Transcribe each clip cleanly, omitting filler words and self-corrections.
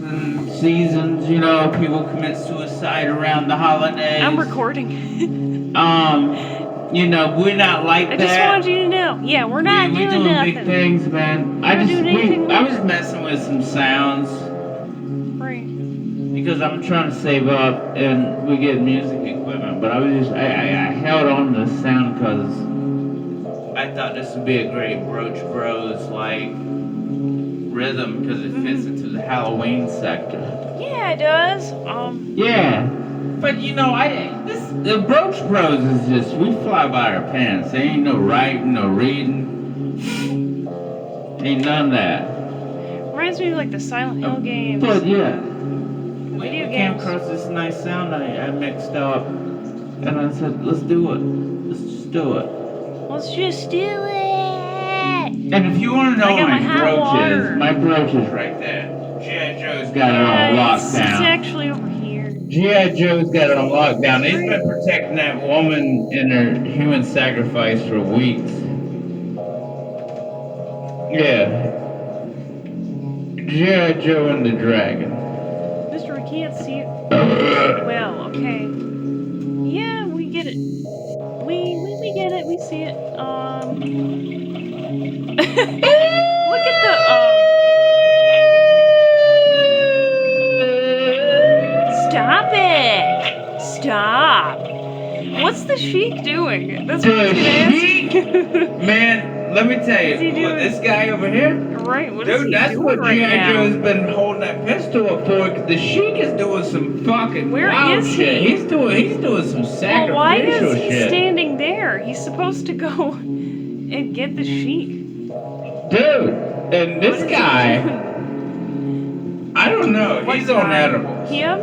and seasons, you know, people commit suicide around the holidays. I'm recording. You know, we're not like I that. just wanted you to know. Yeah, we're not We're doing doing nothing. big things, man. We're not doing anything I weird. was messing with some sounds Right. because I'm trying to save up and we get music equipment. But I held on to the sound because I thought this would be a great Broach Bros like rhythm because it fits into the Halloween sector. Yeah, it does. Yeah, but you know, the Broach Bros is just we fly by our pants. There ain't no writing, no reading, ain't none of that. Reminds me of like the Silent Hill games. But yeah, Video we came games. across this nice sound I mixed up, and I said, let's do it. Let's just do it. Let's just do it. And if you want to know I got where my hot water. my Broach is right there. G.I. Joe's got it on It's lockdown. actually over here. G.I. Joe's got it on lockdown. He's been protecting that woman in her human sacrifice for weeks. Yeah. G.I. Joe and the Dragon. Mister, we can't see it. Well, okay. Yeah, we get it. We get it. We see it. Look at the Stop it! Stop! What's the Sheik doing? That's what I was gonna ask you. Man, let me tell What's he you, doing? this guy over here. Right, what is Dude, he that's doing what right G.I. now? Joe's been holding that pistol up for. The Sheik is doing some fucking Where wild is shit. he? He's doing some sacrificial Well, why is he shit. standing there? He's supposed to go and get the Sheik. Dude, and this What is he guy, doing? I don't know. What He's on guy? edibles. Him?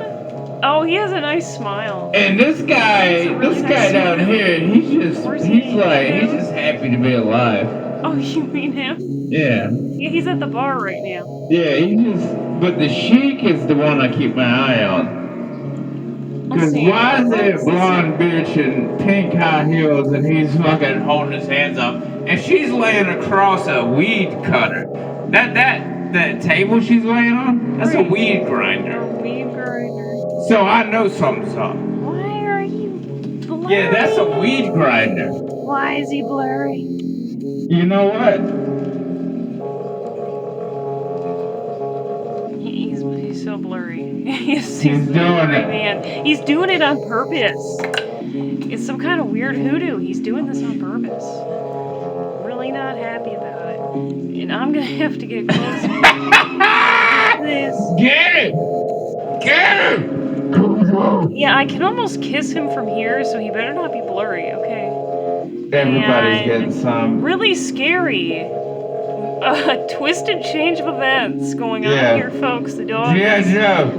Oh, he has a nice smile. And this guy, It's a really this nice guy down smile. here, Where's he's he? just happy to be alive. Oh, you mean him? Yeah. Yeah, he's at the bar right now. Yeah, but the Sheik is the one I keep my eye on. Let's Because see. why is there a blonde bitch in pink high heels and he's fucking holding his hands up and she's laying across a weed cutter? That table she's laying on, that's a weed grinder. A weed grinder. So I know something's up. Why are you blurry? Yeah, that's a weed grinder. Why is he blurry? You know what? He's so blurry. he's He's doing blurry, it. man. He's doing it on purpose. It's some kind of weird hoodoo. He's doing this on purpose. Really not happy about it. And I'm gonna have to get close. This. Get it! Get it! Yeah, I can almost kiss him from here, so he better not be blurry, okay? Everybody's And getting some. really scary. Twisted change of events going Yeah. on here, folks. The dog G.I. is, Joe.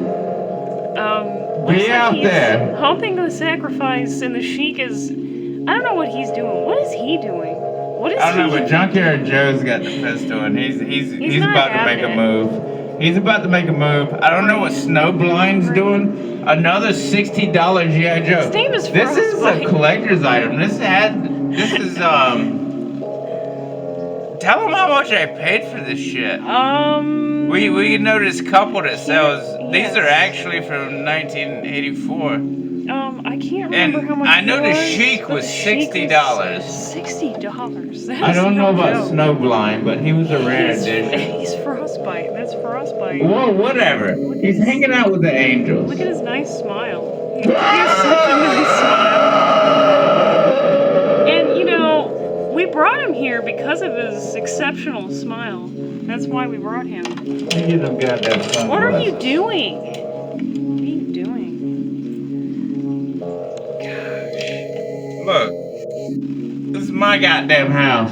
looks Be like out he's there. humping the sacrifice, and the Sheik is... I don't know what he's doing. What is he doing? What is I don't know, he but Junkyard Joe's got the pistol and he's not about to make a having it. move. He's about to make a move. I don't know what Snowblind's doing. Another $60 G.I. Joe. His name is This is a Frostbite. collector's item. This is tell them how much I paid for this shit. We know this couple that sells. These are actually from 1984. I can't remember And how much I know it the was, Sheik but was the Sheik was $60. $60. That I is don't no know about joke. Snowblind, but he was a rare He's edition. Frostbite. That's Frostbite. Whoa, whatever. He's hanging out with the angels. Look at his nice smile. He has such a nice smile. And, you know, we brought him here because of his exceptional smile. That's why we brought him. Get them goddamn sunglasses. What are you doing? What are you doing? Look, this is my goddamn house.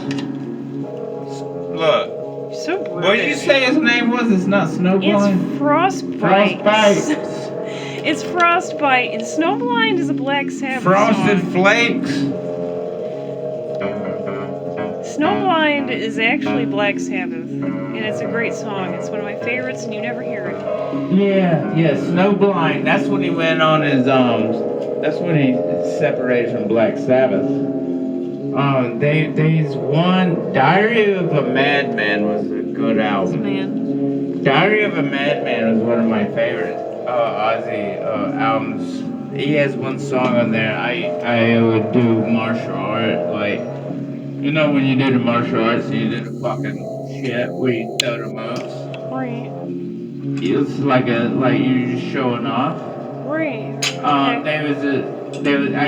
Look. You're so British. What did you say his name was? It's not Snowblind? It's Frostbite. Frostbite. It's Frostbite, and Snowblind is a Black Sabbath Frosted song. Flakes. Snowblind is actually Black Sabbath, and it's a great song. It's one of my favorites, and you never hear it. Yeah, Snowblind. That's when he went on his that's when he separated from Black Sabbath. Days One, Diary of a Madman was a good album. Man. Diary of a Madman was one of my favorite Ozzy albums. He has one song on there. I would do martial art, like you know when you do the martial arts and you do the fucking shit where you throw the moves. Right. It's like you just showing off. Right. Okay. I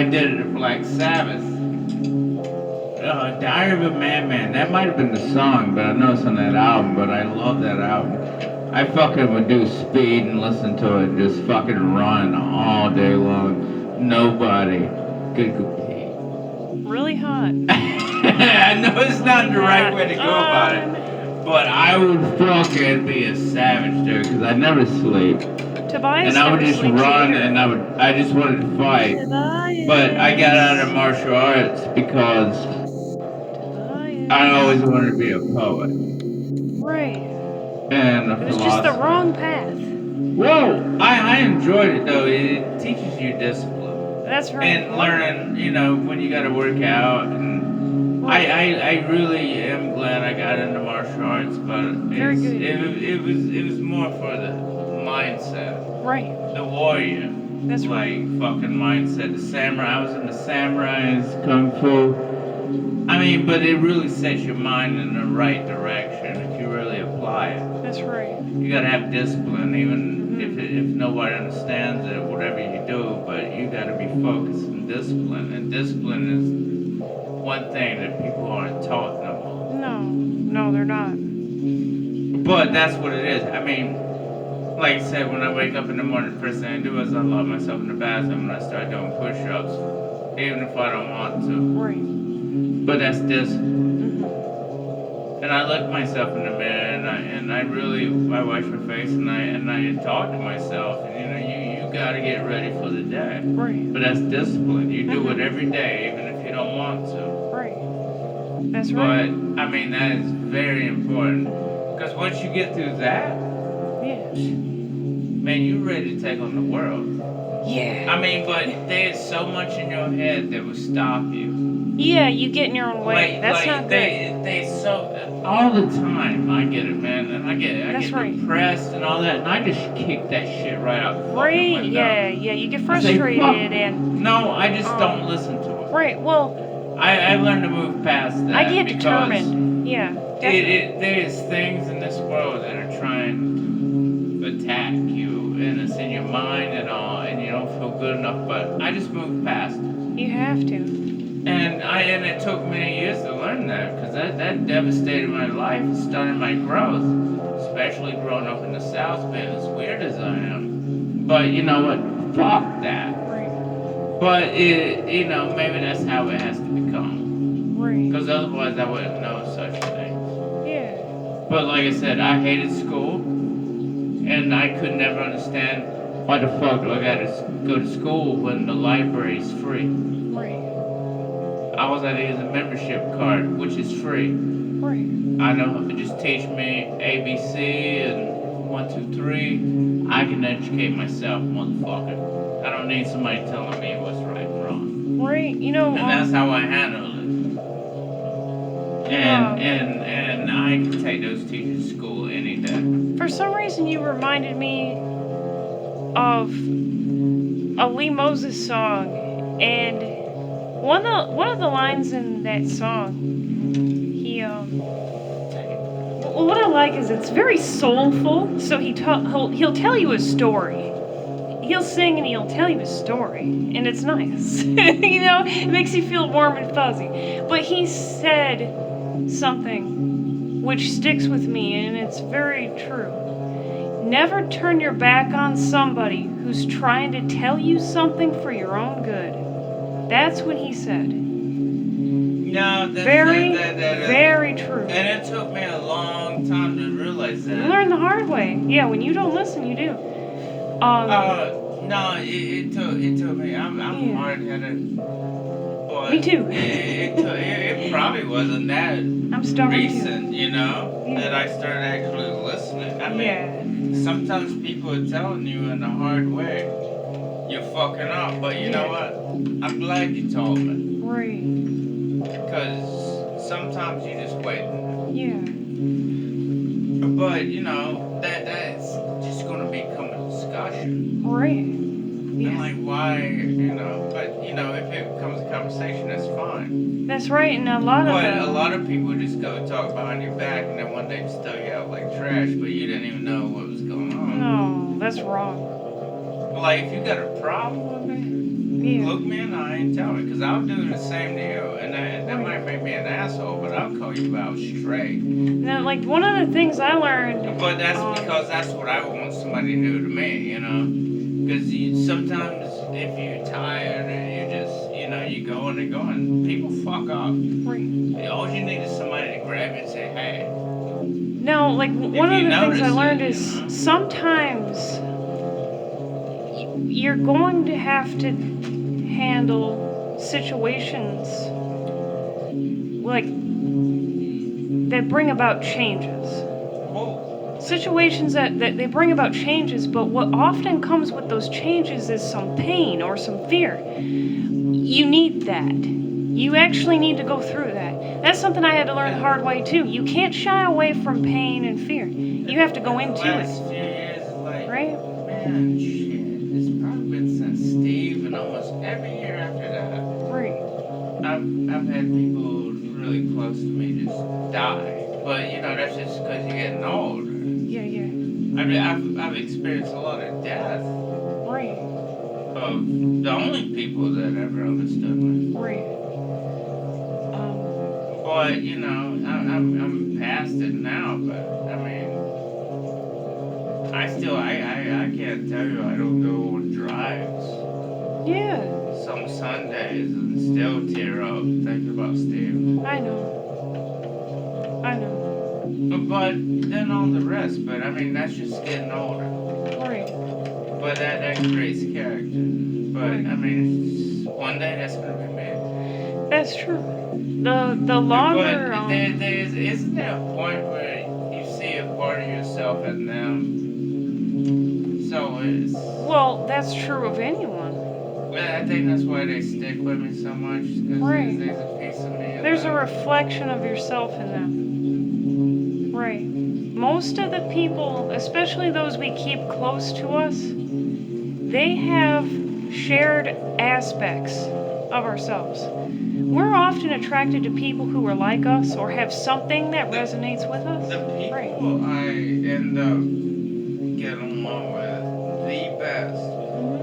did it at Black Sabbath. Diary of a Madman. That might have been the song, but I know it's on that album. But I love that album. I fucking would do speed and listen to it, just fucking run all day long. Nobody could compete. Really hot. I know it's not the right way to go about it, but I would fucking be a savage there because I never sleep. Tobias And I would never just sleeps run, either. and I just wanted to fight. Tobias. But I got out of martial arts because Tobias. I always wanted to be a poet Right. and a It was just the philosopher. wrong path. Whoa! I enjoyed it though. It teaches you discipline That's right. and learning. You know when you got to work out, and I really am glad I got into martial arts, but Very good. it was more for the mindset, Right. the warrior. That's like right. fucking mindset. The samurai. I was in the samurais, kung fu. I mean, but it really sets your mind in the right direction if you really apply it. That's right. You gotta have discipline, even if nobody understands it, whatever you do. But you gotta be focused and disciplined. And discipline is one thing that people aren't taught no more. No, they're not. But that's what it is. I mean, like I said, when I wake up in the morning, the first thing I do is I lock myself in the bathroom and I start doing push-ups, even if I don't want to. Right. But that's discipline. And I look myself in the mirror and I really I wash my face and I talk to myself and you gotta get ready for the day. Right. But that's discipline. You do it every day even if you don't want to. Right. That's right. But I mean that is very important because once you get through that, Yeah. man, you're ready to take on the world. Yeah. I mean, but there's so much in your head that will stop you. Yeah, you get in your own way. That's not good. They so all the time. I get it, man, and I That's get right. depressed and all that, and I just kick that shit right out the fucking Right. window. Yeah. You get I say, frustrated "Fuck." and. No, I just don't listen to it. Right. Well, I learned to move past that. I get because determined. Yeah. Definitely. there's things in this world that are trying to attack you, and it's in your mind and all, and you don't feel good enough. But I just moved past it. You have to. And it took many years to learn that because that devastated my life and started my growth, especially growing up in the South, being as weird as I am. But you know what? Fuck that. Right. But maybe that's how it has to become. Right. Because otherwise I wouldn't know such things. Yeah. But like I said, I hated school, and I could never understand why the fuck do I gotta go to school when the library's free. Right. I was had to use a membership card, which is free. Right. I know just teach me ABC and 1, 2, 3. I can educate myself, motherfucker. I don't need somebody telling me what's right and wrong. Right. You know. And that's how I handle it. And I can take those teachers to school any day. For some reason, you reminded me of a Lee Moses song, and one of the lines in that song, what I like is it's very soulful. So he'll tell you a story. He'll sing and he'll tell you a story, and it's nice. It makes you feel warm and fuzzy. But he said something which sticks with me, and it's very true. Never turn your back on somebody who's trying to tell you something for your own good. That's what he said. No, that's very true. And it took me a long time to realize that. You learn the hard way. Yeah, when you don't listen, you do. No, it took me. I'm hard-headed. But me too. It probably wasn't that I'm stubborn recent, too. that I started actually listening. I mean, sometimes people are telling you in a hard way, you're fucking up. But you know what? I'm glad you told me. Right. Because sometimes you just wait. Yeah. But that's just gonna become a discussion. Right. And Yeah. like, why, but if it becomes a conversation, that's fine. That's right, and a lot of But a lot of people just go talk behind your back, and then one day just throw you out like trash, but you didn't even know what was going on. No, that's wrong. Like, if you got a problem with me, Yeah. look me in the eye and tell me, because I'll do the same to you. And that might make me an asshole, but I'll call you out straight. Now, like, one of the things I learned. But that's because that's what I want somebody to do to me, Because sometimes if you're tired and you just, you going and going, people fuck up. Right. All you need is somebody to grab you and say, hey. No, like, one of the things I learned is sometimes you're going to have to handle situations like that bring about changes. Situations that they bring about changes, but what often comes with those changes is some pain or some fear. You need that. You actually need to go through that. That's something I had to learn the hard way too. You can't shy away from pain and fear. You have to go into it. Right? Man, shit. It's probably been since Steve and almost every year after that. Right. I've had people really close to me just die. But that's just because you're getting old. Yeah. I've experienced a lot of death. Right. Of the only people that ever understood me. Right. But I'm past it now. But I mean, I can't tell you I don't go on drives. Yeah. Some Sundays and still tear up thinking about Steve. I know. But then all the rest. But I mean, that's just getting older. Right. But that creates character. But I mean, one day that's gonna be me. That's true. The longer. But isn't there a point where you see a part of yourself in them? So it's. Well, that's true of anyone. I think that's why they stick with me so much. Because there's a piece of me. There's a reflection of yourself in them. Right. Most of the people, especially those we keep close to us, they have shared aspects of ourselves. We're often attracted to people who are like us or have something that resonates with us. The people I end up getting along with the best,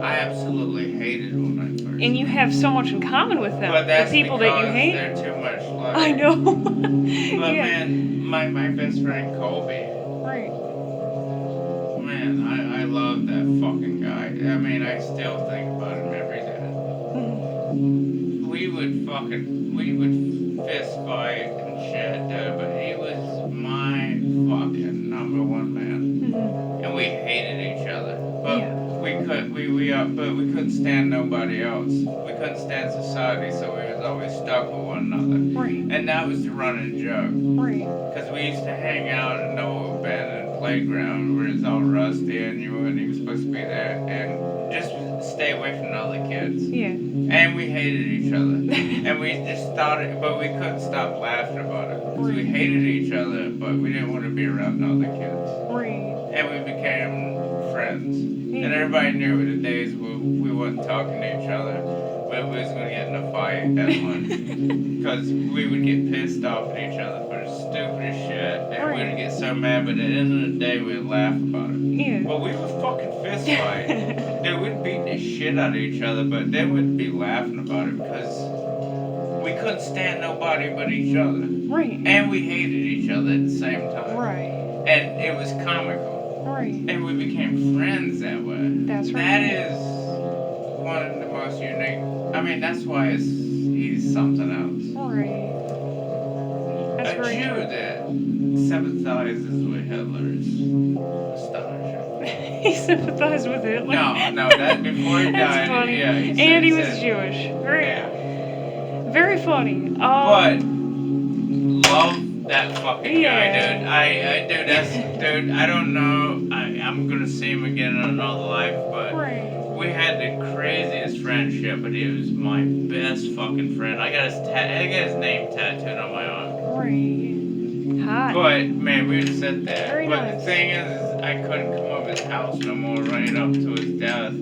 I absolutely hated when I first. And you have so much in common with them. But that's the people that you hate. They're too much like. I know. But yeah. man, my best friend Colby. Right. Man, I love that fucking guy. I mean, I still think about him every day. We would fist fight and shit, dude, but he was my fucking number one man. And we hated each other. But we couldn't stand nobody else. We couldn't stand society, so we was always stuck with one another. Right. And that was the running joke. Right. Because we used to hang out in no abandoned playground where it's all rusty and you weren't even supposed to be there. And just stay away from the other kids. Yeah. And we hated each other. And we just thought it, but we couldn't stop laughing about it. Because we hated each other, but we didn't want to be around other kids. Right. And we became friends. Yeah. And everybody knew the days we wasn't talking to each other, but we was going to get in a fight at lunch. Because we would get pissed off at each other for the stupidest shit. And we would get so mad, but at the end of the day, we'd laugh about it. Yeah. But we would fucking fist fight. Dude, we'd beat the shit out of each other, but then we'd be laughing about it because we couldn't stand nobody but each other. Right. And we hated each other at the same time. Right. And it was comical. Right. And we became friends that way. That's right. That is one of the most unique. I mean, that's why he's something else. Right. That's A Jew that sympathizes with Hitler is astonishing. He sympathized with Hitler? No, that before he That's died. funny. Yeah, and he was Jewish. Very funny. But love that fucking guy, dude. I don't know. I'm gonna see him again in another life, but we had the craziest friendship. But he was my best fucking friend. I got his name tattooed on my arm. Right. hot. But man, we would sit there. Very But nice. the thing is I couldn't come over his house no more right up to his death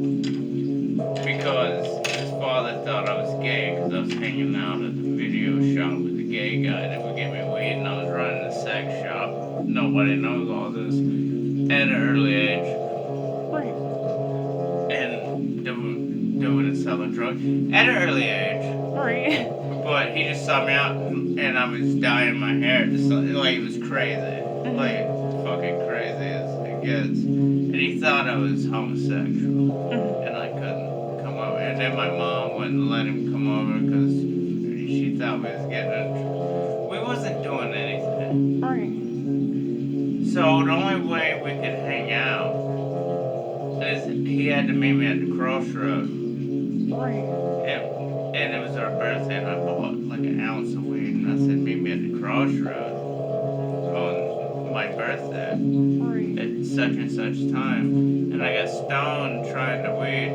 because his father thought I was gay because I was hanging out at the video shop with the gay guy that would give me weed, and I was running a sex shop. Nobody knows all this at an early age, Right. and doing and selling drugs at an early age. Right. But he just saw me out, and I was dyeing my hair, just like it was crazy, like fucking crazy as it gets. And he thought I was homosexual, and I couldn't come over. And then my mom wouldn't let him come over because she thought we was we wasn't doing anything. Right. So the only way we could hang out is he had to meet me at the crossroads. Right. And it was our birthday, and I bought like an ounce of weed, and I said, meet me at the crossroads on my birthday Right. at such and such time. And I got stoned trying to weed,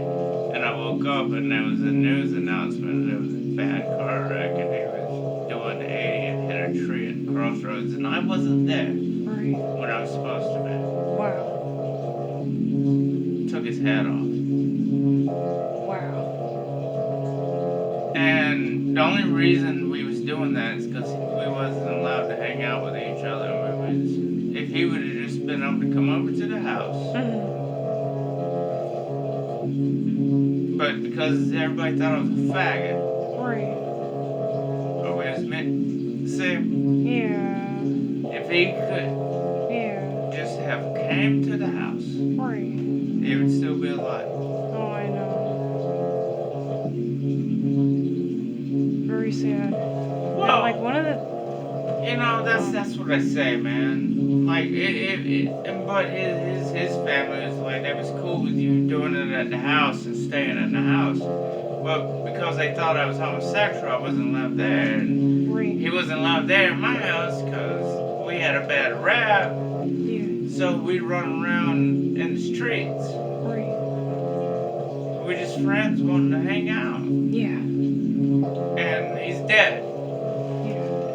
and I woke up, and there was a news announcement. There was a bad car wreck, and he was doing 80 and hit a tree at the crossroads, and I wasn't there Right. when I was supposed to be. Wow. Took his hat off. Wow. And the only reason we was doing that is because we wasn't allowed to hang out with each other. If he would have just been able to come over to the house, but because everybody thought I was a faggot, Right. or we was meant, see, Yeah. if he could Yeah. just have came to the house, Right. he would still be alive. Oh, I know. Very sad. Well, Like one of the. you know, that's what I say, man. Like but his family was like, that was cool with you doing it at the house and staying in the house. Well, because they thought I was homosexual, I wasn't allowed there. And Right. he wasn't allowed there in my house because we had a bad rap. Yeah. So we'd run around in the streets. Right. We're just friends wanting to hang out. Yeah. And he's dead.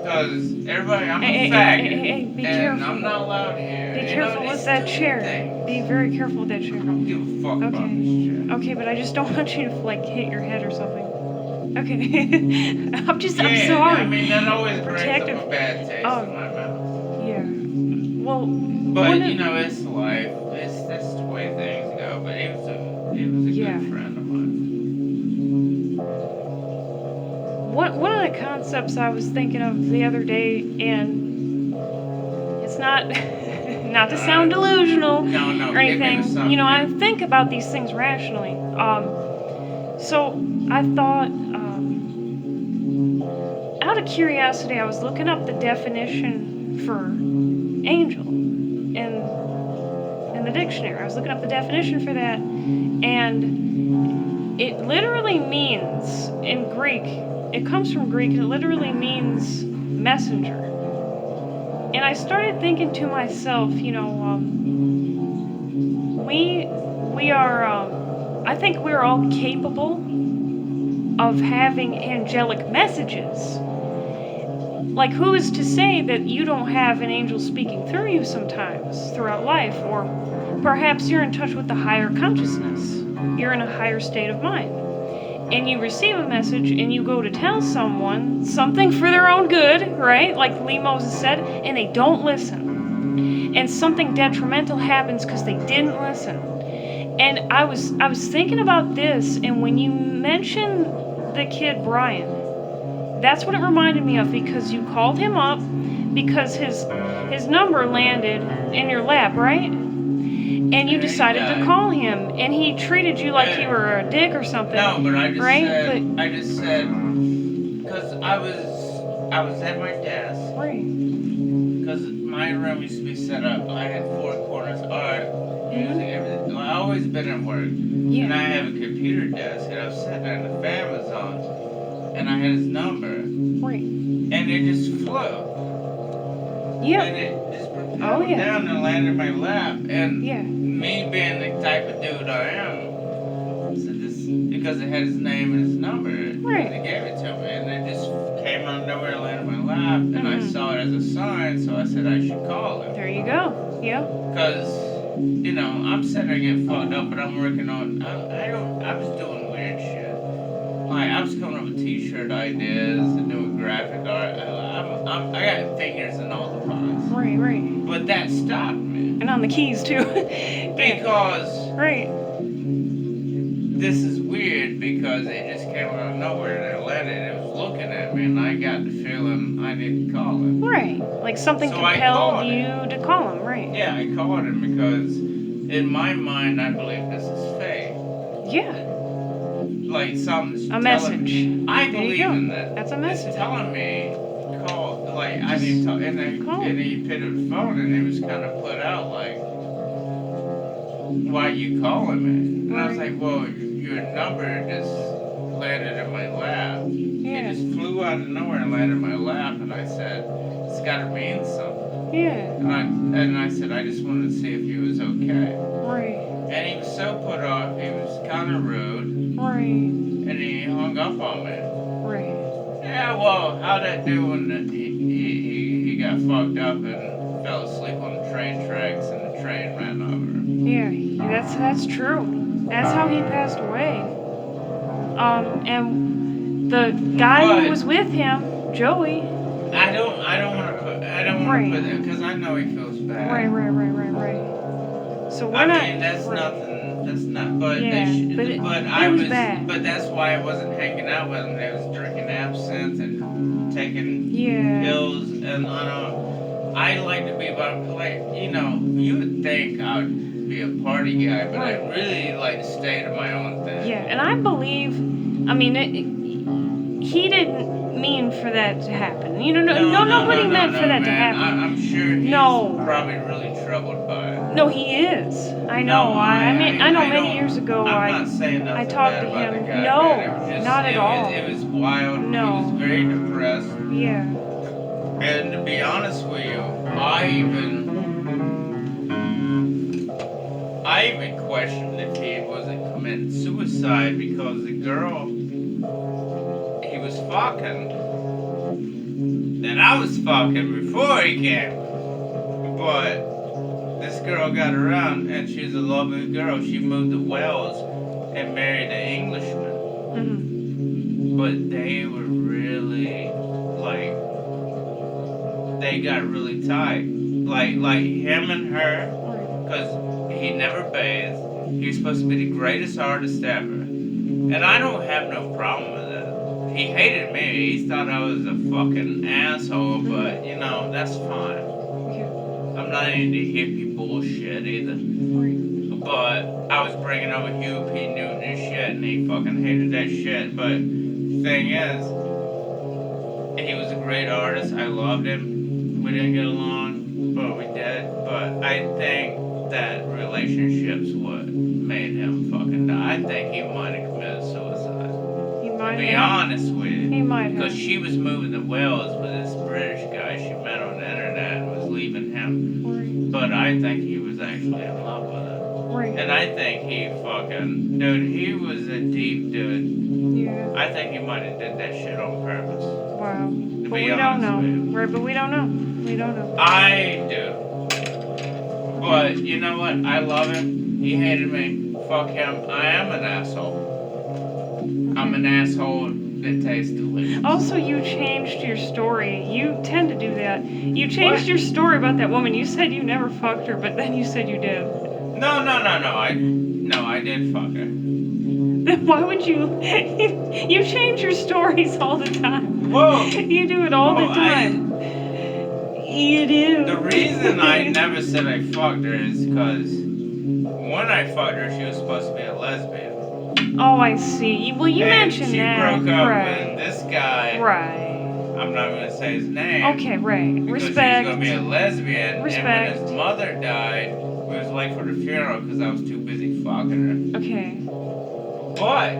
Because everybody, I'm a faggot, Hey, be and careful. I'm not allowed here. Be You careful know, with that chair. things. Be very careful with that chair. I don't give a fuck about Okay. this shit. Okay, but I just don't want you to like hit your head or something. Okay. I'm Yeah, sorry. I mean, that always brings Protective. up a bad taste Oh. in my mouth. Yeah. Well. But, you know, it's life. That's the way things go. But he was a Yeah. good friend of mine. One of the concepts I was thinking of the other day, and it's not not to sound delusional No, or anything. You know, I think about these things rationally. So I thought, out of curiosity, I was looking up the definition for angel in the dictionary. I was looking up the definition for that, and it literally means in Greek. It comes from Greek, and it literally means messenger. And I started thinking to myself, you know, we are, I think we're all capable of having angelic messages. Like, who is to say that you don't have an angel speaking through you sometimes throughout life? Or perhaps you're in touch with the higher consciousness. You're in a higher state of mind. And you receive a message and you go to tell someone something for their own good, right? Like Lee Moses said, and they don't listen. And something detrimental happens because they didn't listen. And I was thinking about this, and when you mentioned the kid Brian, that's what it reminded me of, because you called him up because his number landed in your lap, right? And you decided to call him, and he treated you like you were a dick or something. No, but I right? just said, because I was at my desk. Right. Because my room used to be set up. I had 4 corners, art, music, everything. I always been at work. Yeah. And I have a computer desk, and I was sitting there, and the fan was on. And I had his number. Right. And it just flew. Yeah. And it just propelled down and landed in my lap. And me being the type of dude I am, so just, because because it had his name and his number. Right. They gave it to me, and it just came out of nowhere and landed in my lap, and I Mhm. saw it as a sign, so I said I should call him. There you go. Yeah. Because, I'm sitting there getting fucked up, but I'm working on, I was doing weird shit. Like, I was coming up with t-shirt ideas and doing graphic art. I got fingers in all the pies. Right. But that stopped me. And on the keys too. Because Right. this is weird because it just came out of nowhere and it landed. It was looking at me, and I got the feeling I didn't call him. Right. Like something So I compelled called you him. to call him. Right. Yeah, I called him because in my mind I believe this is fake. Yeah. Like something's A telling message. me. I There you believe go. in that. That's a It's message. telling me call. Like I need to. And then Call. and he picked up the phone and he was kind of put out like, "Why you calling me?" And I was Right. like, "Well, your number just landed in my lap. Yeah. It just flew out of nowhere and landed in my lap." And I said, "It's got to mean something." Yeah. And I said, "I just wanted to see if he was okay." Right. And he was so put off. He was kind of rude. Right. And he hung up on me. Right. Yeah, well, how'd that do when he got fucked up and fell asleep on the train tracks and the train ran over him? Yeah. That's true. That's how he passed away. And the guy who But- was with him, Joey. I don't want to put that because I know he feels bad. Right. So we're I not. mean, that's right. nothing. That's not. But Yeah, but it I was was. bad. But that's why I wasn't hanging out with him. I was drinking absinthe and taking Yeah. pills, and I like to be about you would think I would be a party guy, but I Right. really like to stay to my own thing. Yeah, and I believe. I mean, he didn't mean for that to happen. Nobody meant for that to man. happen. I'm sure he's No. probably really troubled by it. No, he is. I know. No, I know I many don't- years ago. I'm not saying nothing I talked bad to about him. the guy, No, man. It was just, not at all. It was wild. No. He was very depressed. Yeah. And to be honest with you, I even questioned if he wasn't committing suicide because the girl he was fucking, that I was fucking before he came. But this girl got around and she's a lovely girl. She moved to Wales and married an Englishman. Mhm. But they were really they got really tight. Like him and her, because he never bathed. He was supposed to be the greatest artist ever. And I don't have no problem with that. He hated me. He thought I was a fucking asshole, but that's fine. Yeah. I'm not into hippie bullshit either. But I was bringing over Hugh P. Newton and shit, and he fucking hated that shit. But the thing is, he was a great artist. I loved him. We didn't get along, but we did. But I think that relationship's what made him fucking die. I think he might have committed suicide. He might To be have. honest with you. He might have. Because she was moving to Wales with this British guy she met on the internet and was leaving him. But I think he was actually in love with her. Right. And I think he fucking, dude, he was a deep dude. Yeah. I think he might have did that shit on purpose. Wow. To But be we don't honest know. with you. Right, but we don't know. We don't know. I do. But you know what? I love him. He hated me. Fuck him. I am an asshole. I'm an asshole that tastes delicious. Also, you changed your story. You tend to do that. You changed your story about that woman. You said you never fucked her, but then you said you did. No. I did fuck her. Then why would you? You change your stories all the time. Whoa. You do it all the time. You do. The reason I never said I fucked her is because when I fucked her, she was supposed to be a lesbian. Oh, I see. Well, you And mentioned she that. broke up right. with this guy. Right. I'm not going to say his name. Okay, right. Because Respect. she was going to be a lesbian. Respect. And when his mother died, we was late for the funeral because I was too busy fucking her. Okay. But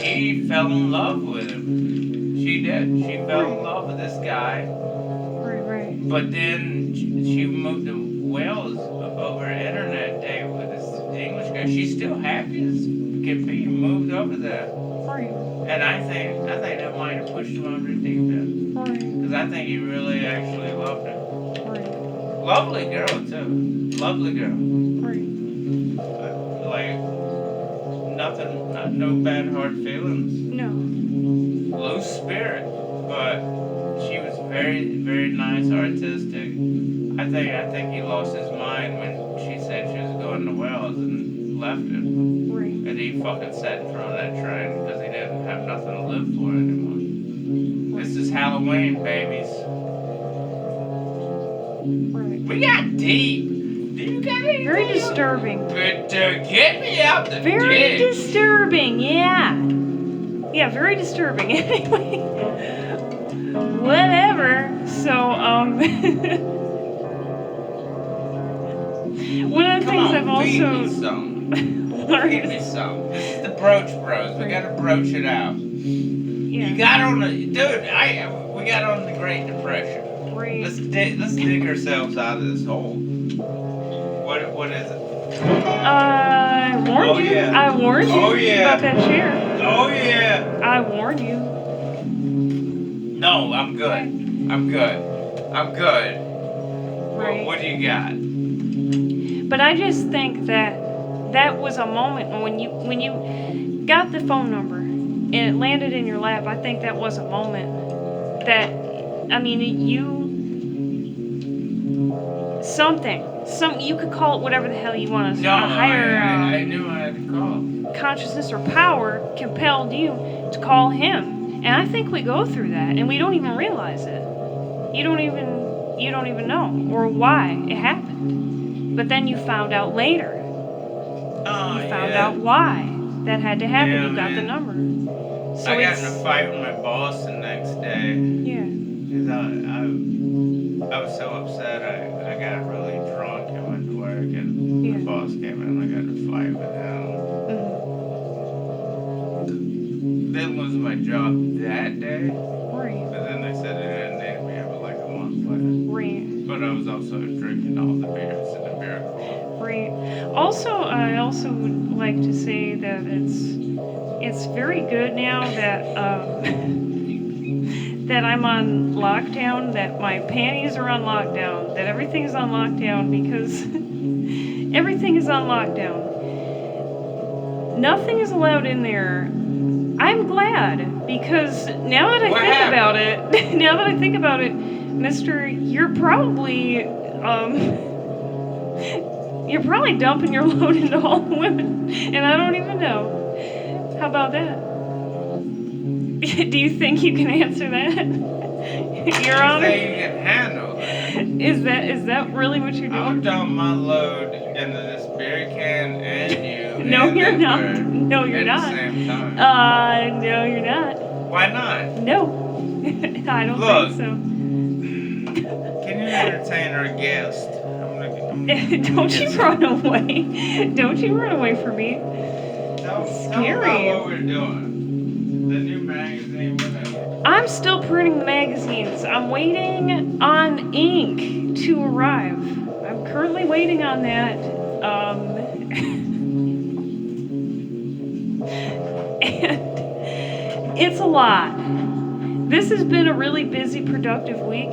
she fell in love with him. She did. She fell in love with this guy. Right. But then she moved to Wales over internet date with this English guy. she's still happy as can be, moved over there. Right. And I think that might have pushed him over the deep end. Right. Because I think he really actually loved her. Right. Lovely girl too. Lovely girl. Right. Like no bad hard feelings. No. Loose spirit, but she was very, very nice, artistic. I think he lost his mind when she said she was going to Wells and left him. Right. And he fucking sat in front of that train because he didn't have nothing to live for anymore. This is Halloween, babies. Right. We got deep. Do you got anything? Very disturbing. But get me out the Very ditch. disturbing, yeah. Yeah, very disturbing. Anyway, whatever. So, one of the things I've feed me also some. learned. Feed me some. This is the Broach Bros. We gotta broach it out. Yeah. You got on the we got on the Great Depression. Right. Let's dig ourselves out of this hole. What is it? I warned you. Yeah. I warned you Oh, yeah. about that chair. Oh yeah. I warned you. No, I'm good. I'm good. Right. What do you got? But I just think that was a moment when you got the phone number and it landed in your lap. I think that was a moment that, I mean, you could call it whatever the hell you want to. No, higher I knew I had to call. consciousness or power compelled you to call him, and I think we go through that and we don't even realize it. You don't even know or why it happened. But then you found out later. Oh, You found out why that had to happen. Yeah, you got the man. number. So I got in a fight with my boss the next day. Yeah. Cause I was so upset. I got really drunk and went to work, and Yeah. my boss came in and I got in a fight with him. Didn't lose my job that day, Right. but then they said it ended me but like a month later. Right. But I was also drinking all the beers in the beer court. Right. Also, I also would like to say that it's very good now that that I'm on lockdown, that my panties are on lockdown, that everything is on lockdown because everything is on lockdown. Nothing is allowed in there. I'm glad because now that I think about it, Mister, you're probably dumping your load into all the women, and I don't even know. How about that? Do you think you can answer that? Your Honor? You say you can handle that. Is that really what you're I'll doing? dump my load into this beer can and you. No, and you're that not. bird No, you're at not. the same time. No, you're not. Why not? No, I don't Look. think so. Can you entertain our guest? Don't you run away. Don't you run away from me. Tell Scary. about what we're doing. The new magazine, whatever. I'm still printing the magazines. I'm waiting on ink to arrive. I'm currently waiting on that. And it's a lot. This has been a really busy, productive week.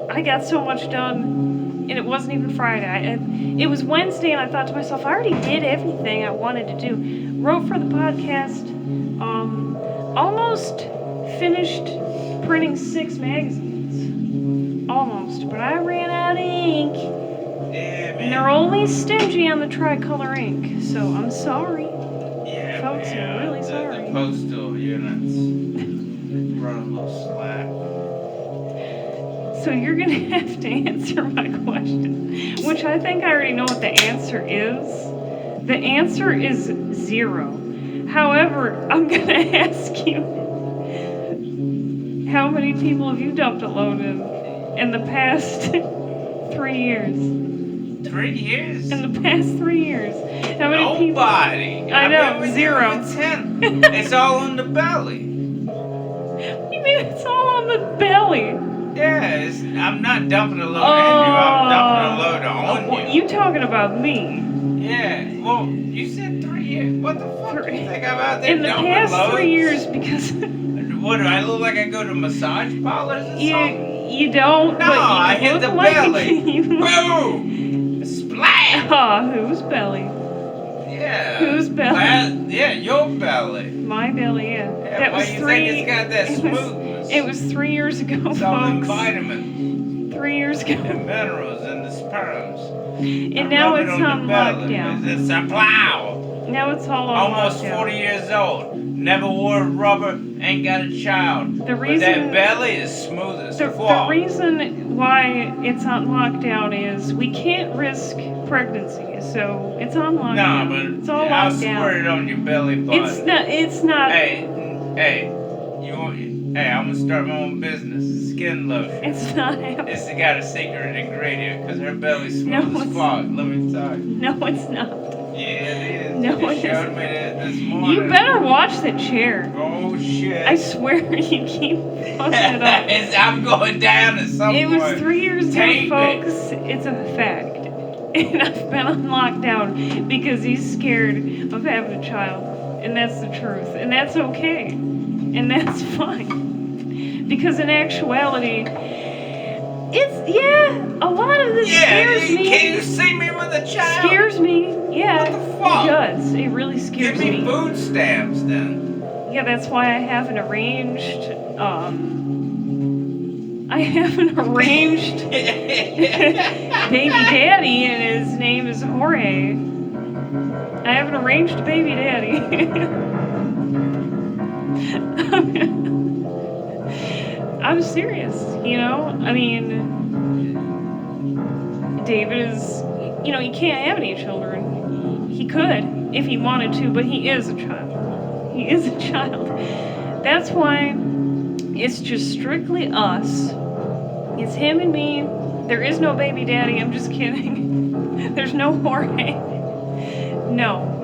I got so much done, and it wasn't even Friday. It was Wednesday, and I thought to myself, I already did everything I wanted to do. Wrote for the podcast, almost finished printing 6 magazines. Almost, but I ran out of ink. Yeah, man. And they're only stingy on the tricolor ink, so I'm sorry. Yeah, Folks, man. I'm really sorry. The postal units run a little slack. So you're going to have to answer my question, which I think I already know what the answer is. The answer is 0. However, I'm going to ask you, how many people have you dumped a load in the past 3 years? 3 years? In the past 3 years. How many people? Nobody. I know, I've been with 0. you for 10. It's all in the belly. You mean it's all on the belly? Yeah, I'm not dumping a load in you. I'm dumping a load on well, you. You talking about me? Yeah. Well, you said 3 years. What the fuck do you think I'm out there In the dumping past loads? 3 years, because What do I look like? I go to massage parlors or something? you don't. No, but you I hit look the like belly. you Boom! Splash! Aw, whose belly? Yeah. Whose belly? Yeah, your belly. My belly, yeah. Yeah, That why was you 3. think it's got that it was- smoothness? It was 3 years ago, It's all them folks. vitamins 3 years ago. and minerals and the sperms. And now Rub it it's on on the belly. lockdown. It's a plow. Now it's all on Almost lockdown. 40 years old. Never wore rubber. Ain't got a child. The But reason that belly is smooth as the fuck. reason why it's on lockdown is we can't risk pregnancy, so it's on lockdown. Nah, but it's all I'll lockdown. squirt it on your belly button. It's not. Hey, you want? Hey, I'm gonna start my own business. Skin lotion. It's not happening. It's got a secret ingredient because her belly's No, smooth as it's- fuck. Let me tell you. No, it's not. Yeah, it is. No, you it showed isn't. me that this morning. You better watch the chair. Oh shit. I swear you keep fucking it up. I'm going down at some It point. was 3 years Tape ago, it. folks. It's a fact. And I've been on lockdown because he's scared of having a child. And that's the truth. And that's okay. And that's fine. Because in actuality, a lot of this scares me. Can you see me with a child? Scares me. Yeah, What the fuck? it does. It really Give scares me food stamps then. Yeah, that's why I have an arranged, baby daddy, and his name is Jorge. I have an arranged baby daddy. I'm serious, you know? I mean, David is, he can't have any children. He could if he wanted to, but he is a child. He is a child. That's why it's just strictly us. It's him and me. There is no baby daddy. I'm just kidding. There's no Jorge. No.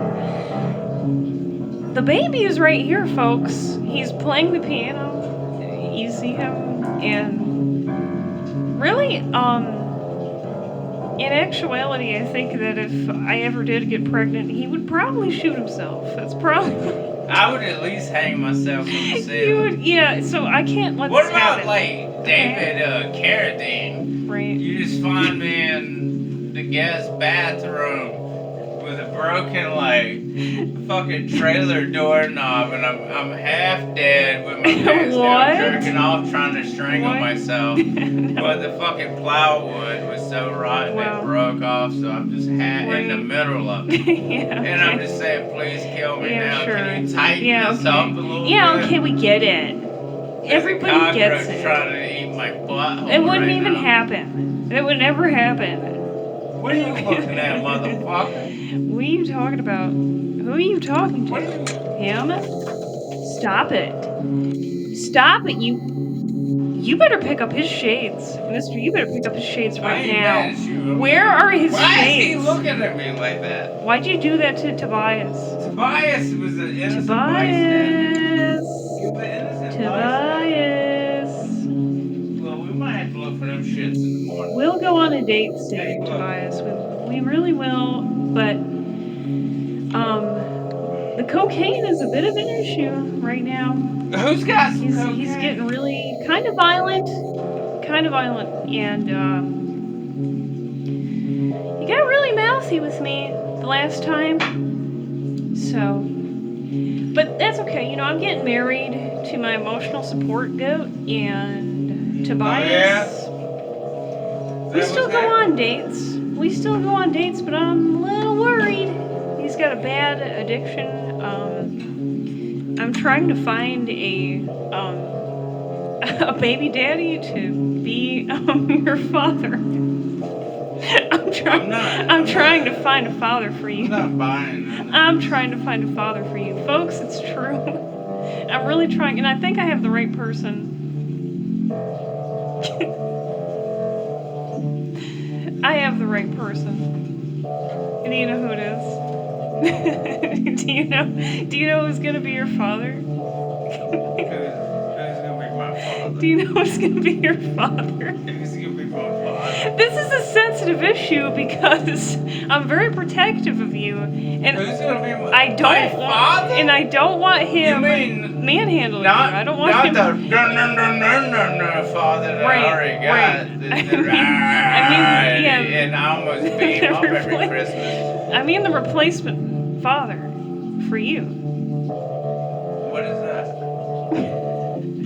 The baby is right here, folks. He's playing the piano. You see him. And really, in actuality, I think that if I ever did get pregnant, he would probably shoot himself. That's probably... I would at least hang myself from the ceiling. You would, yeah, so I can't let What this about happen. like David Carradine? Right. You just find me in the guest bathroom with a broken like fucking trailer doorknob, and I'm half dead with my pants What? down, jerking off, trying to strangle What? myself. No. But the fucking plywood was so rotten Wow. it broke off, so I'm just in the Right. middle of it. Yeah, And I'm okay. just saying, please kill me Yeah, now. sure. Can you tighten Yeah, this okay. up a little Yeah, bit? okay, we get it. There's Everybody a cockroach gets it. trying to eat my butthole It wouldn't right even now. happen. It would never happen. What are you looking at, motherfucker? What are you talking about? Who are you talking What to? are you... Him? Stop it. Stop it, you better pick up his shades. Mister, you better pick up his shades I right ain't now. mad at you. Where are his Why shades? is he looking at me like that? Why'd you do that to Tobias? Tobias was an innocent bystander. Tobias. He was an innocent bystander. Tobias. Well, we might have to look for them shits in the morning. We'll go on a date soon, Hey, look. Tobias. We really will, but the cocaine is a bit of an issue right now. Who's got some He's cocaine? getting really kind of violent, and he got really mouthy with me the last time. So, but that's okay. I'm getting married to my emotional support goat, and Tobias. We still go on dates. But I'm a little worried. He's got a bad addiction. I'm trying to find a baby daddy to be your father. I'm trying to find a father for you. I'm not buying that. I'm trying to find a father for you. Folks, it's true. I'm really trying, and I think I have the right person. I have the right person. Do you know who it is? Do you know who's gonna be your father? Who's gonna be my father? Do you know who's gonna be your father? Who's gonna be my father? This is a sensitive issue because I'm very protective of you, and Who's gonna be my, I my don't want, father? and I don't want him You mean manhandling not, you. I don't want not him. the father that Right, I already got. right. Yeah. And I almost beat him up every Christmas. I mean the replacement father for you. What is that?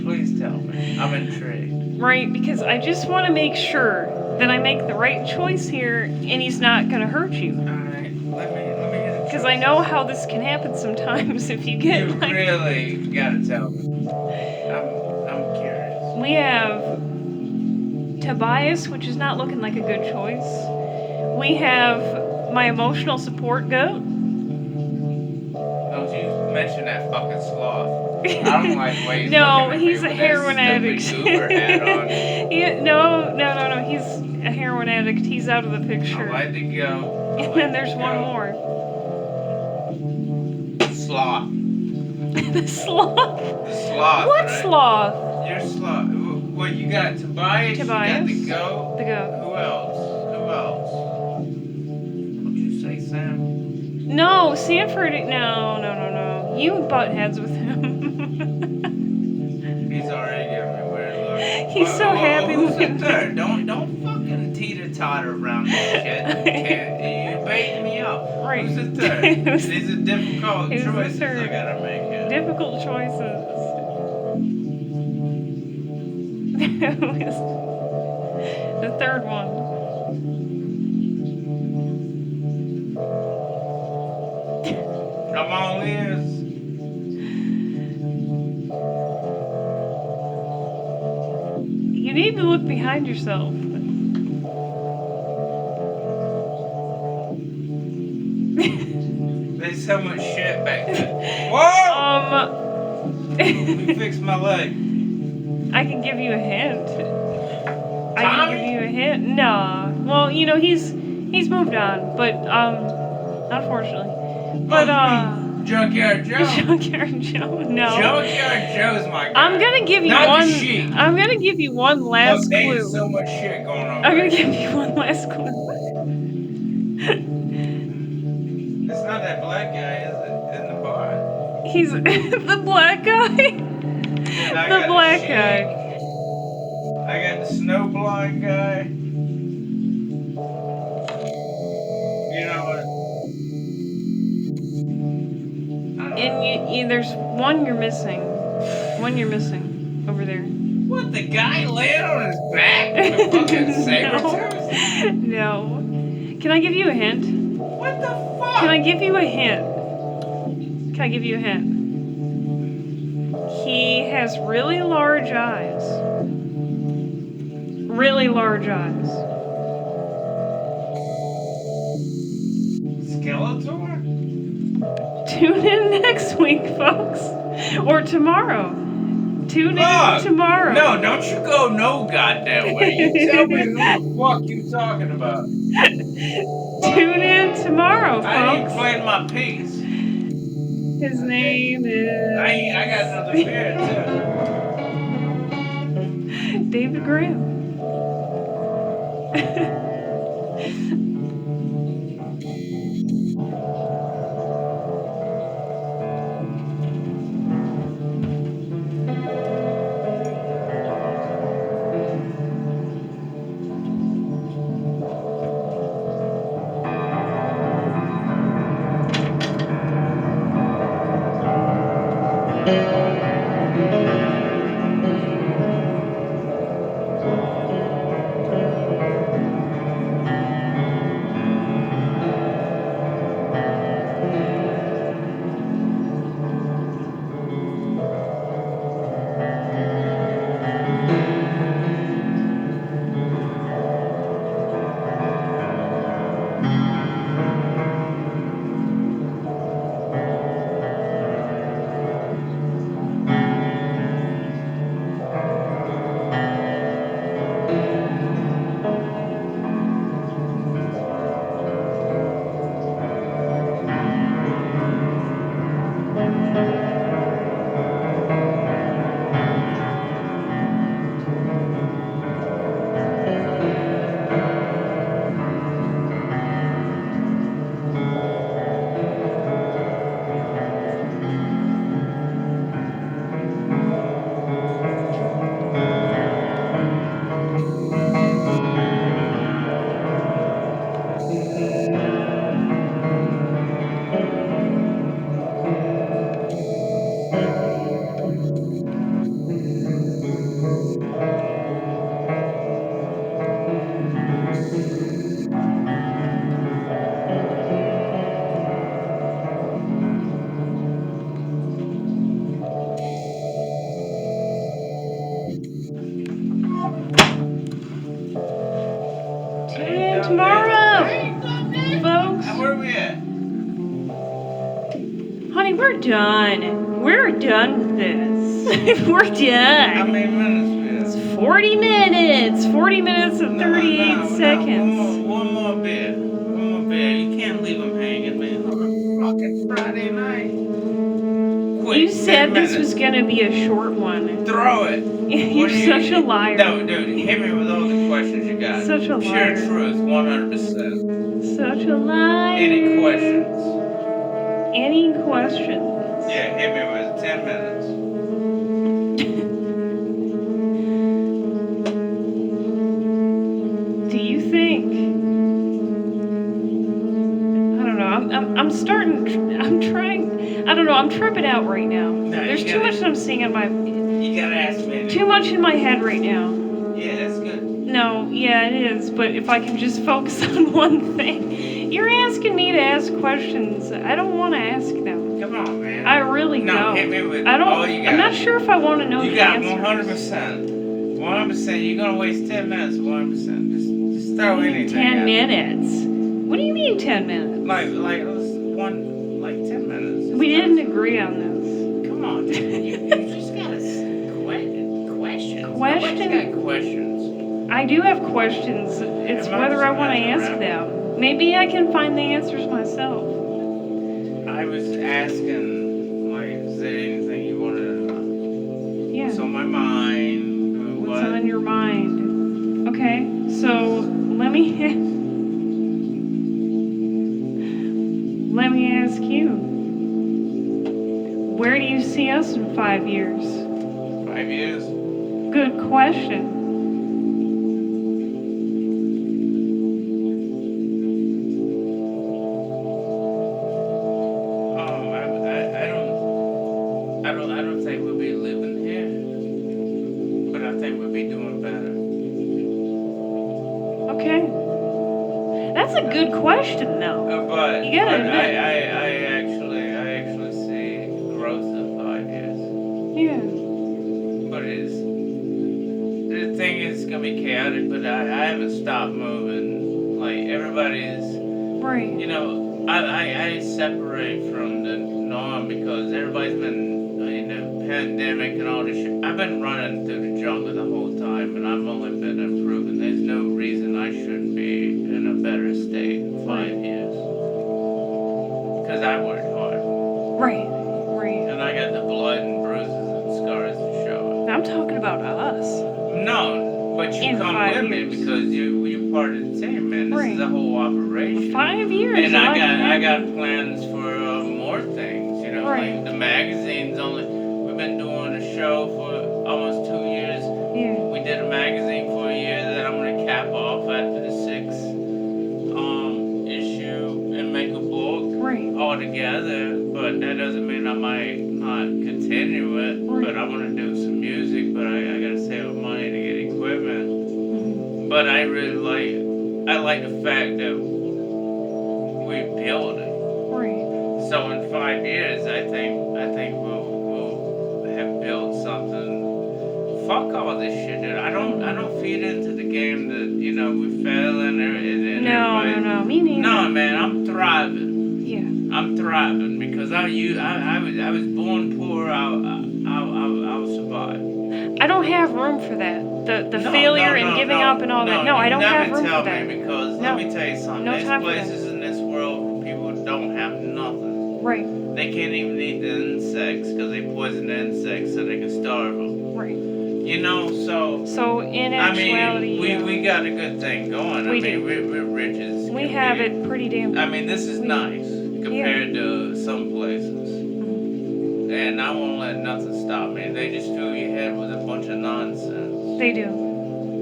Please tell me. I'm intrigued. Right, because I just want to make sure that I make the right choice here, and he's not gonna hurt you. All right, let me hear the Because I know how this can happen sometimes if you get You really gotta tell me. I'm curious. We have Tobias, which is not looking like a good choice. We have my emotional support goat. Don't you mention that fucking sloth. I don't like the way he's No, looking at he's me a with heroin that addict. stupid goober hat on. No, he's a heroin addict. He's out of the picture. I like to go. And then there's one more. Sloth. The sloth? The sloth. What right? sloth? You're sloth. Well, you got Tobias. You got the goat. The goat. Who else? Don't you say Sam? No, Sanford. No. You butt heads with him. He's already giving me a weird look. He's so happy Who's with the third? Don't fucking teeter-totter around this shit. You baiting me up. Right. Who's the third? These are difficult Who's the choices I third? gotta make here. Difficult choices. The third one. I'm all ears. You need to look behind yourself. There's so much shit back there. Whoa! Let me fix my leg. I can give you a hint. I Tommy? can give you a hint. No. Well, he's moved on, but unfortunately. But Junkyard Joe. Junkyard Joe. No. Junkyard Joe's my guy. I'm gonna give you Not one. The sheep. I'm gonna give you one last Look, clue. there's so much shit going on. I'm gonna give you one last clue. It's not that black guy, is it? In the bar. He's the black guy. The black guy. I got the snowblind guy. You know what? And there's one you're missing. One you're missing over there. What, the guy laying on his back with a fucking saber tooth? No. Can I give you a hint? What the fuck? Can I give you a hint? Can I give you a hint? He has really large eyes. Really large eyes. Skeletor? Tune in next week, folks. Or tomorrow. Tune in tomorrow. No, don't you go no goddamn way. You tell me who the fuck you talking about. Tune in tomorrow, folks. I ain't playing my piece. His name is... I got another beer, too. David Graham. Honey, we're done. We're done with this. We're How done. many minutes we It's 40 minutes. 40 minutes and 38 no, seconds. one more beer. One more beer. You can't leave them hanging, man. On a fucking Friday night. Quick, You 10 said this minutes. was gonna be a short one. Throw it. You're such a liar. No, dude, hit me with all the questions you got. Such a Pure liar. truth, 100%. Such a liar. Any questions? Any questions? Yeah, hit me with 10 minutes. Do you think? I don't know. I'm starting. I'm trying. I don't know. I'm tripping out right now. No, There's too much that I'm seeing in my. You gotta ask me. Too much in my head right now. Yeah, that's good. No, yeah, it is. But if I can just focus on one thing, you're asking me to ask questions. I don't want to ask them. Come on, man. I really No, don't. hit me with I don't. all you got. I'm not sure if I want to know You the got answers. 100%. 100%. You're gonna waste 10 minutes. 100%. Just throw anything. 10 at me. minutes. What do you mean 10 minutes? Like 10 minutes. Just We throw didn't some- agree on this. Come on, dude. You just gotta questions. Question? Nobody's got questions. I do have questions. It's Am I whether I just want to messing ask around? them. Maybe I can find the answers myself. I was asking, like, is there anything you wanted to know? Yeah. What's on my mind? What's on your mind? Okay, so let me let me ask you. Where do you see us in 5 years? 5 years? Good question. I don't think we'll be living here, but I think we'll be doing better. Okay. That's a good question, though. But You gotta but admit. I actually see growth in 5 years. Yeah. But the thing is, it's gonna be chaotic. But I haven't stopped moving. Like everybody's, Right. you know, I separate from the norm because everybody's been in the pandemic and all this shit. I've been running through the jungle the whole time, and I've only been improving. There's no reason I shouldn't be in a better state in 5 years. Because I worked hard. Right. Right. And I got the blood and bruises and scars to show I'm talking about us. it. No, but you In come 5 with years. me because you're part of the team, man. This Right. is a whole operation. 5 years. And I like got plans for more things, you know, Right. like the magazine's only, we've been doing a show for almost 2 years. Yeah. We did a magazine for a year that I'm going to cap off after the 6th issue and make a book Right. all together, but that doesn't mean I might not continue it, Right. but I want to do some music, but I got to save up money to get equipment. Mhm. But I really like the fact that we build it. Right. So in 5 years, I think we'll have built something. Fuck all this shit, dude. I don't feed into the game that you know we fail and everybody. No. Me neither. No, man, I'm thriving. Yeah. I'm thriving because I was born poor. I'll survive. I don't have room for that. The No, failure no, and no, giving no, up and all that. No, you I don't never have room tell for that. me because No. let me tell you something. No There's time for that. places in this world where people don't have nothing. Right. They can't even eat the insects because they poison the insects so they can starve them. Right. You know, So in I actuality, mean, we got a good thing going. We I mean, do. we're rich as we can have be. it pretty damn. I mean, this is we- nice compared to some places. Mhm. And I won't let nothing stop me. They just fill your head with a bunch of nonsense. They do.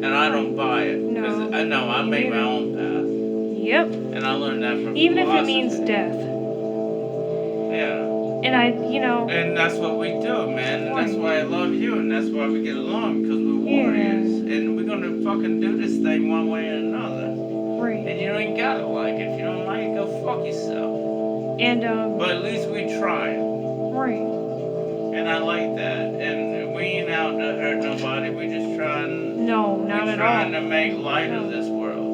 And I don't buy it. Because No, I know I me make my neither. own path. Yep. And I learned that from Even if it philosophy. means death. Yeah. And And that's what we do, man. And that's Right. why I love you. And that's why we get along. Because we're Yeah. warriors. And we're going to fucking do this thing one way or another. Right. And you ain't got to like it. If you don't like it, go fuck yourself. And But at least we try. right. And I like that. And we ain't out to hurt nobody. We just trying. No, not we're at trying all. to make light of No. this world.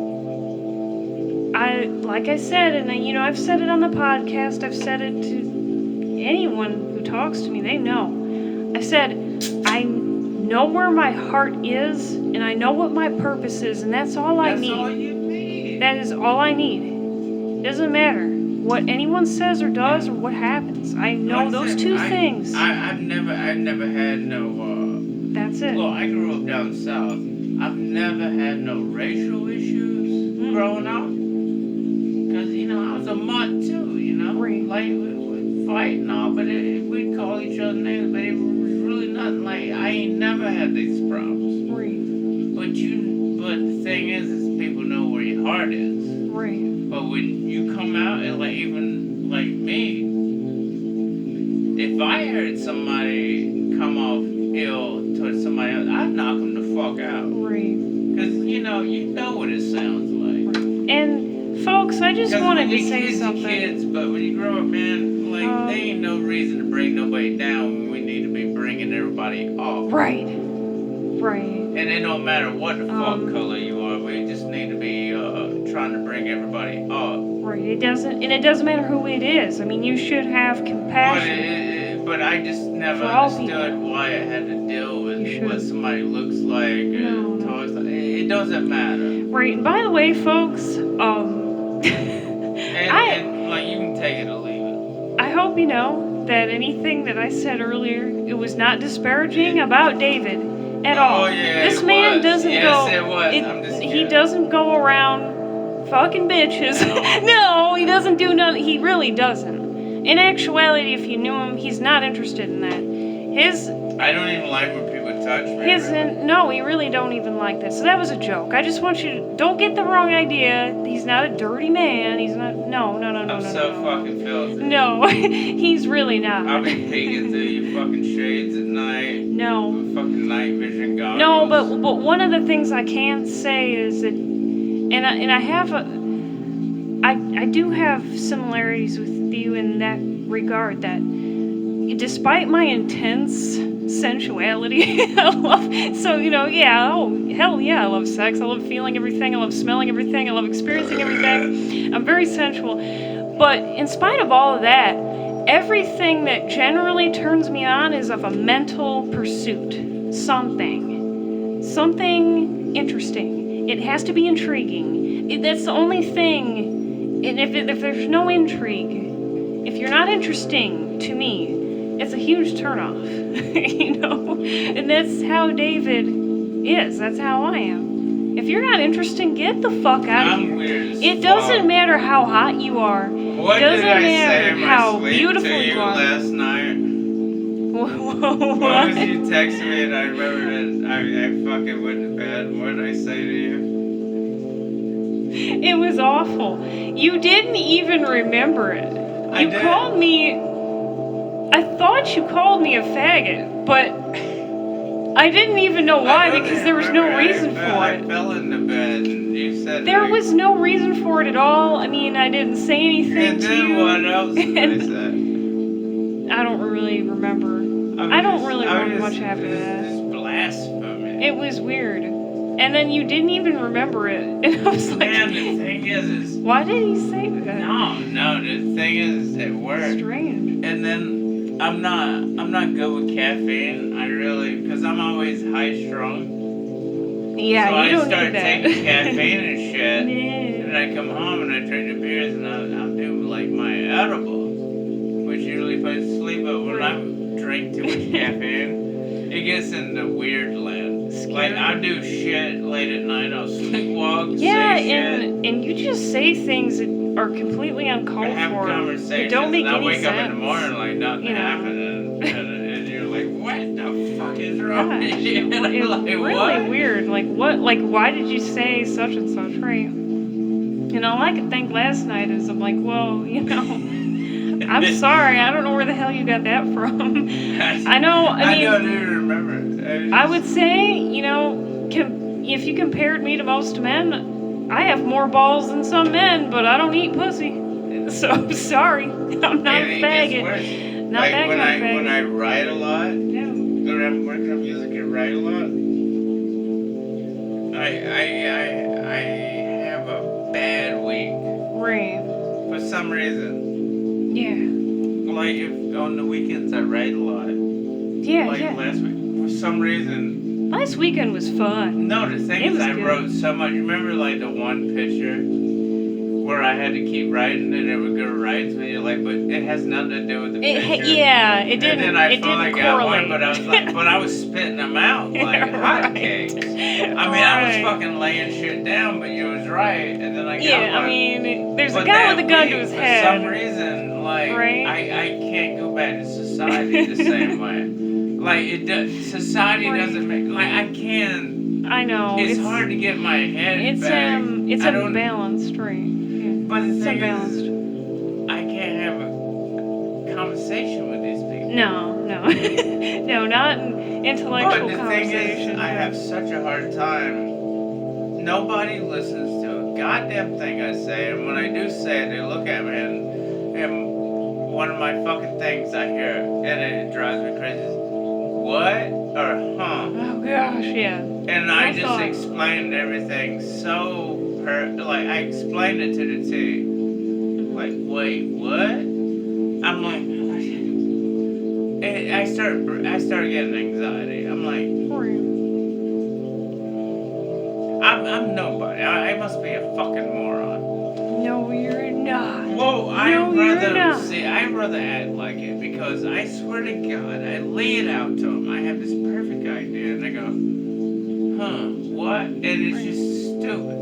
Like I said, and I've said it on the podcast. I've said it to anyone who talks to me, they know. I said, I know where my heart is, and I know what my purpose is, and that's all I need. That's all you need. That is all I need. Doesn't matter what anyone says or does or what happens. I know those two things. I've never had no. That's it. Well, I grew up down south. I've never had no racial issues growing up. Because, I was a mutt too, Right. Like, we'd fight and all, but we'd call each other names, but it was really nothing. Like, I ain't never had these problems. Right. But the thing is people know where your heart is. Right. But when you come out and even like me, if I heard somebody come off ill towards somebody else, I'd knock them the fuck out. Right. Because, you know what it sounds like. And, folks, I just wanted to say something. Kids, but when you grow up, man, like, there ain't no reason to bring nobody down when we need to be bringing everybody up. Right. Right. And it don't matter what the fuck color you are, we just need to be trying to bring everybody up. Right. It doesn't matter who it is. I mean, you should have compassion. But I just never understood why I had to deal with what somebody looks like or talks like. It doesn't matter. Right. And by the way, folks, and like, you can take it or leave it. I hope you know that anything that I said earlier, it was not disparaging about David at all. Yeah, this man doesn't go. It was. I'm just kidding. He doesn't go around fucking bitches. No, he doesn't do nothing. He really doesn't. In actuality, if you knew him, he's not interested in that. I don't even like when people touch me. No, he really don't even like that. So that was a joke. I just want you to don't get the wrong idea. He's not a dirty man. He's not. No. I'm so fucking filthy. No, he's really not. I'll be peeking through your fucking shades at night. No. With fucking night vision goggles. No, but one of the things I can say is that, and I have I do have similarities with you in that regard. That despite my intense sensuality, I love, hell yeah, I love sex, I love feeling everything, I love smelling everything, I love experiencing everything, I'm very sensual, but in spite of all of that, everything that generally turns me on is of a mental pursuit, something interesting, it has to be intriguing, that's the only thing, and if there's no intrigue, if you're not interesting to me, it's a huge turnoff, and that's how David is. That's how I am. If you're not interesting, get the fuck out of here. It doesn't matter how hot you are. What doesn't did I matter say in how my sleep beautiful to you are. last night? What? What was you texting me and I remember that I fucking went to bed? What did I say to you? It was awful. You didn't even remember it. You called me. I thought you called me a faggot, but I didn't even know why because there was no reason for it. I fell into bed and you said there was no reason for it at all. I mean, I didn't say anything to you. And then what else did I say? I don't really remember. I don't really remember much after that. It's blasphemy. It was weird. And then you didn't even remember it. And I was like, man, the thing is why did he say that? No, the thing is it worked. Strange. And then I'm not good with caffeine. Because I'm always high strong. Yeah, so you don't need that. I start taking caffeine and shit. Yeah. And I come home and I drink the beers and I'll do like my edible, which usually puts to sleep. But when I drink too much caffeine, it gets into weird land. Like, I'll do shit late at night, I'll sleepwalk, say shit. And you just say things that are completely uncalled for. I have conversations, don't make and I any wake sense. up in the morning like nothing happened, and you're like, what the fuck is wrong with you? And I'm like, really what? weird. Like, what? Like, why did you say such and such, right? And all I could think last night is, I'm like, well, I'm sorry, I don't know where the hell you got that from. I don't even remember it. I would say, if you compared me to most men, I have more balls than some men, but I don't eat pussy. So I'm sorry, I'm not a faggot. Not that kind of faggot. When I write a lot, when I'm working on music and write a lot, I have a bad week. Right. For some reason. Yeah. like if on the weekends I write a lot. Yeah, Like yeah. last week, for some reason. Last weekend was fun. No, the thing It is, was I good. wrote so much. Remember, like the one picture where I had to keep writing and it would go right to me, like, but it has nothing to do with the picture. Yeah, it didn't. And then I it finally didn't got correlate. one, but I was like, but I was spitting them out like hotcakes. I mean, I was fucking laying shit down, but you was right, and then I got Yeah, one. I mean, there's a But guy that with a gun to week, his for head. some reason, like, Right? I can't go back to society the same way. Like, society doesn't make, like, I can't. I know. It's hard to get my head back. It's I don't- unbalanced, right? Yeah. But the It's thing unbalanced. is, I can't have a conversation with these people. No. No, not an intellectual But the conversation. thing is, I have such a hard time. Nobody listens to a goddamn thing I say, and when I do say it, they look at me, and one of my fucking things I hear, and it drives me crazy, is, what? Or, huh? Oh gosh, yeah. And I just explained everything so, like, I explained it to the T. Like, wait, what? I'm like, I start getting anxiety. I'm like, I'm nobody. I must be a fucking moron. No, you're not. Well, you're not. I'd rather act like it because I swear to God, I lay it out to them. I have this perfect idea, and they go, huh, what? And it's just stupid.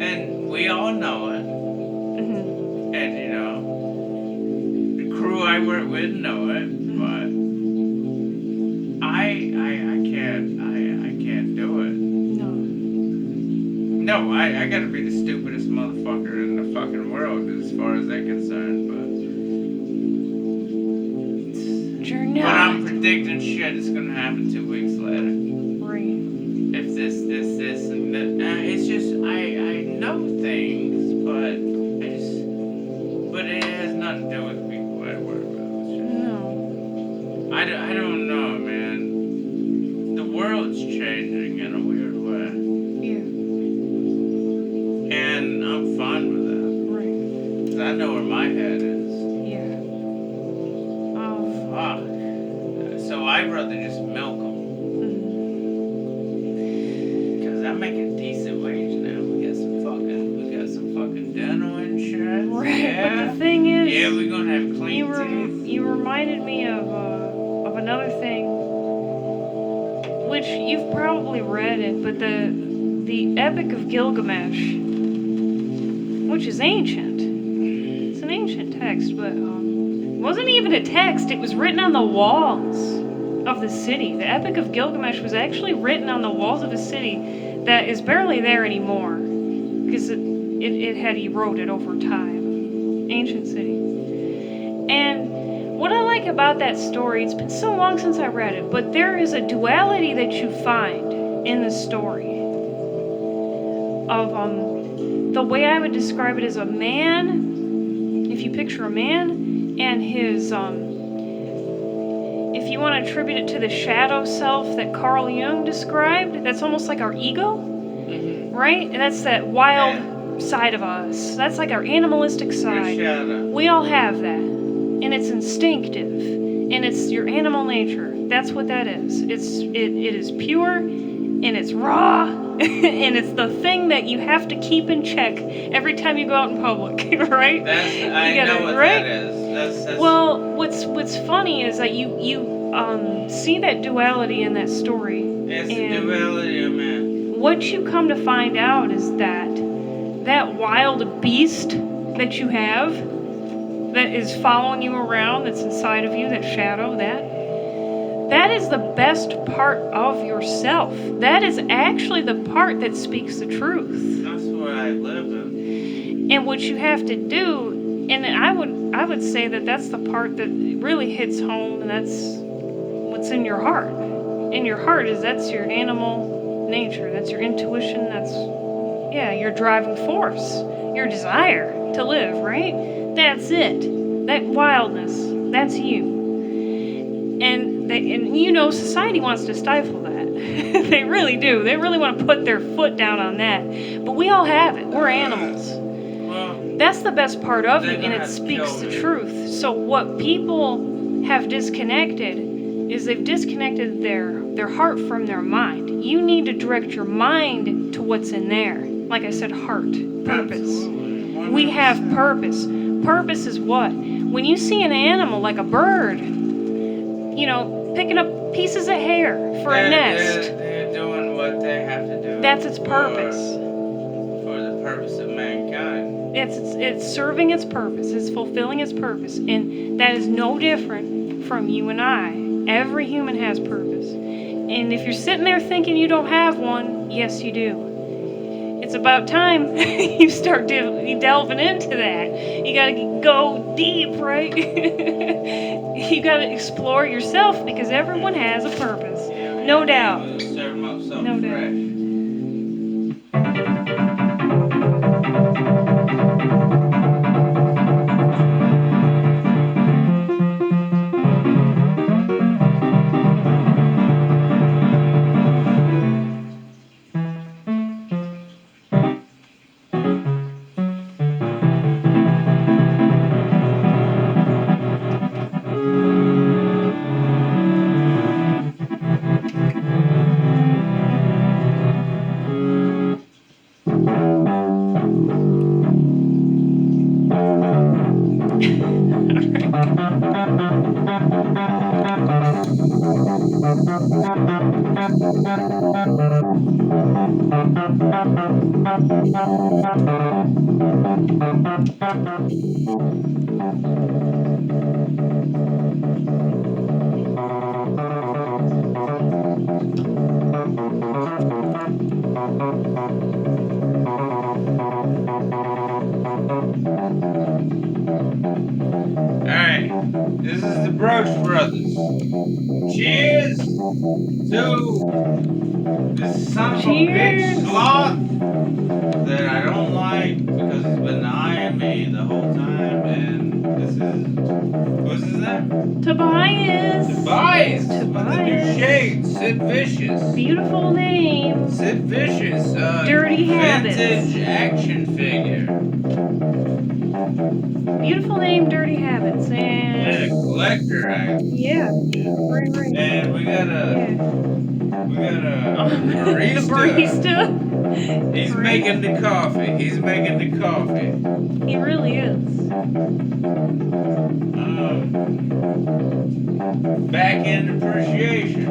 And we all know it. Mm-hmm. And, you know, the crew I work with know it, but I can't do it. No, I gotta be the stupidest motherfucker in the fucking world as far as they're concerned, but you're not. But I'm predicting shit that's gonna happen 2 weeks later. Right. If this, and that. It's just, I know things, but it has nothing to do with people I work with. No. I don't know, man. The world's changing in a weird way. Yeah. And I'm fine with that. Right. Because I know where my head is. Yeah. Fuck. So I'd rather just milk them. Because I make a decent wage now. We got some fucking dental insurance. Right. Yeah. But the thing is, yeah, we're gonna have clean teeth. You reminded me of another thing, which you've probably read it, but the Epic of Gilgamesh, which is ancient. It's an ancient text, but it wasn't even a text. It was written on the walls of the city. The Epic of Gilgamesh was actually written on the walls of a city that is barely there anymore because it had eroded over time. Ancient city. And what I like about that story, it's been so long since I read it, but there is a duality that you find in the story of the way I would describe it as a man, if you picture a man, and his, if you want to attribute it to the shadow self that Carl Jung described, that's almost like our ego, right? And that's that wild side of us. That's like our animalistic side. We all have that. And it's instinctive. And it's your animal nature. That's what that is. It is pure, and it's raw, and it's the thing that you have to keep in check every time you go out in public, right? I know what that is. That's Well, what's funny is that you see that duality in that story. It's the duality of man. What you come to find out is that wild beast that you have, that is following you around, that's inside of you, that shadow, that is the best part of yourself. That is actually the part that speaks the truth. That's what I live in. And what you have to do, and I would say that that's the part that really hits home, and that's what's in your heart. In your heart that's your animal nature, that's your intuition, that's your driving force, your desire to live, right? That's it. That wildness, that's you. And society wants to stifle that. They really do. They really want to put their foot down on that. But we all have it. We're animals. Well, That's the best part of you, They're and gonna it have to speaks kill the me. truth. So what people have disconnected is they've disconnected their heart from their mind. You need to direct your mind to what's in there. Like I said, heart, purpose. Absolutely. We have 100%. purpose. Purpose is what? When you see an animal like a bird, you know, picking up pieces of hair for a nest, They're doing what they have to do. that's its purpose. For the purpose of mankind. It's serving its purpose. It's fulfilling its purpose. And that is no different from you and I. Every human has purpose. And if you're sitting there thinking you don't have one, yes, you do. It's about time you start delving into that. You gotta go deep, right? You gotta explore yourself because everyone has a purpose. Yeah, No doubt. We'll serve them up something No doubt. fresh. Alright, this is the Broach Brothers. Cheers to this son of a bitch sloth that I don't like because he's been eyeing me the whole time, and this is, what's his name? Tobias. Tobias! With the new shades, Sid Vicious. Beautiful name. Sid Vicious, Dirty Habits. vintage action figure. Beautiful name, Dirty Habits. And a And collector act. yeah, right. And we got a The barista. barista. He's Right. making the coffee. He's making the coffee. He really is. Back end appreciation.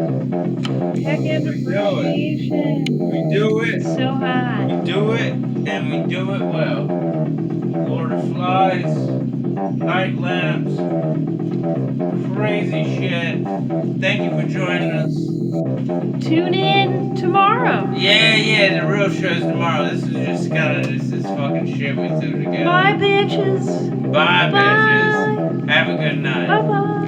Heck and We do it. appreciation. We do it. So high. We do it, and we do it well. Lord of Flies, Night Lamps, crazy shit. Thank you for joining us. Tune in tomorrow. Yeah, the real show's tomorrow. This is just kind of just this fucking shit we threw together. Bye, bitches. Bye, bitches. Have a good night. Bye-bye.